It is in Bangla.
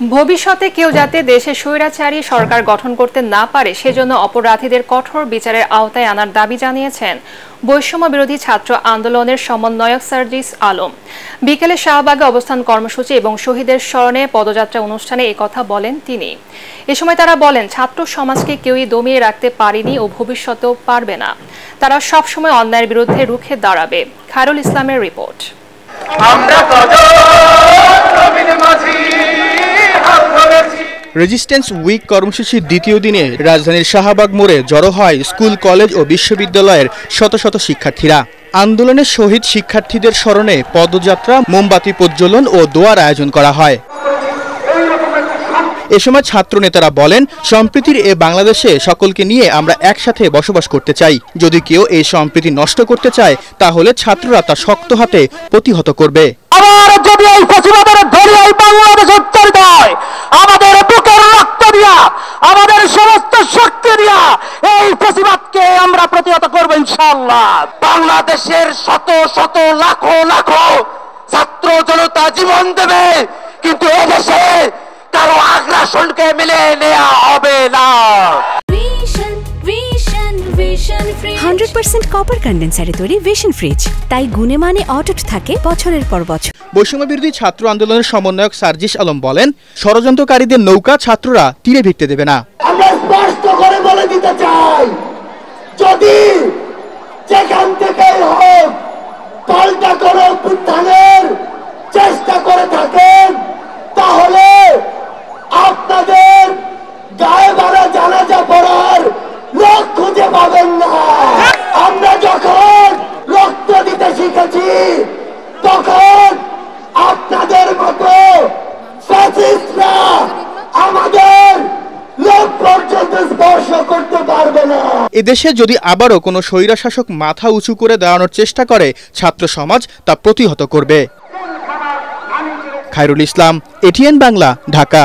ভবিষ্যতে কেউ যাতে দেশে স্বৈরাচারী সরকার গঠন করতে না পারে সেজন্য অপরাধীদের কঠোর বিচারের আওতায় আনার দাবি জানিয়েছেন বৈষম্য বিরোধী ছাত্র আন্দোলনের সমন্বয়ক সার্জিস আলম। বিকেলে শাহবাগে অবস্থান কর্মসূচি এবং শহীদের স্মরণে পদযাত্রা অনুষ্ঠানে একথা বলেন তিনি। এ সময় তারা বলেন, ছাত্র সমাজকে কেউই দমিয়ে রাখতে পারেনি ও ভবিষ্যতেও পারবে না। তারা সবসময় অন্যায়ের বিরুদ্ধে রুখে দাঁড়াবে। খায়রুল ইসলামের রিপোর্ট। রেজিস্ট্যান্স উইক কর্মসূচির দ্বিতীয় দিনে রাজধানীর শাহবাগ মোড়ে জড়ো হয় স্কুল, কলেজ ও বিশ্ববিদ্যালয়ের শত শত শিক্ষার্থীরা। আন্দোলনের শহীদ শিক্ষার্থীদের স্মরণে পদযাত্রা, মোমবাতি প্রজ্বলন ও দোয়ার আয়োজন করা হয়। এ সময় ছাত্র নেতারা বলেন, সম্প্রীতির এ বাংলাদেশে সকলকে নিয়ে আমরা একসাথে বসবাস করতে চাই। যদি কেউ এই সম্প্রীতি নষ্ট করতে চায় তাহলে ছাত্ররা তা শক্ত হাতে প্রতিহত করবে। আবার যদি এই ফ্যাসিবাদের ধরিয়াই বাংলাদেশ উচ্চারিত হয়, আমাদের বুকের রক্ত দিয়া, আমাদের সমস্ত শক্তি দিয়া এই ফ্যাসিবাদকে আমরা প্রতিহত করব ইনশাআল্লাহ। বাংলাদেশের শত শত লাখো লাখো ছাত্র জনতা জীবন দেবে, কিন্তু এদেশে কারো আগ্রাসনকে মেনে নেওয়া হবে না। 100% কপার কন্ডেন্সারে তৈরি ভিশন ফ্রিজ, তাই গুণে মানে অটুট থাকে বছরের পর বছর। বৈষম্য বিরোধী ছাত্র আন্দোলনের সমন্বয়ক সার্জিস আলম বলেন, ষড়যন্ত্রকারীদের নৌকা ছাত্ররা তীরে ভিড়তে দেবে না। আমরা স্পষ্ট করে বলে দিতে চাই, যদি যেখান থেকে হোক পাল্টা করে উত্থানের চেষ্টা করে থাকেন, তাহলে আপনাদের গায়ে বাড়া জানাজা পড়ার লোক খুঁজে পাবেন না। আমরা যখন রক্ত দিতে শিখেছি তখন আপনাদের মতো ফ্যাসিস্টরা আমাদের লোক পর্যন্ত স্পর্শ করতে পারবে না। এদেশে যদি আবারও কোনো স্বৈরশাসক মাথা উঁচু করে দাঁড়ানোর চেষ্টা করে, ছাত্র সমাজ তা প্রতিহত করবে। খায়রুল ইসলাম, এটিএন বাংলা, ঢাকা।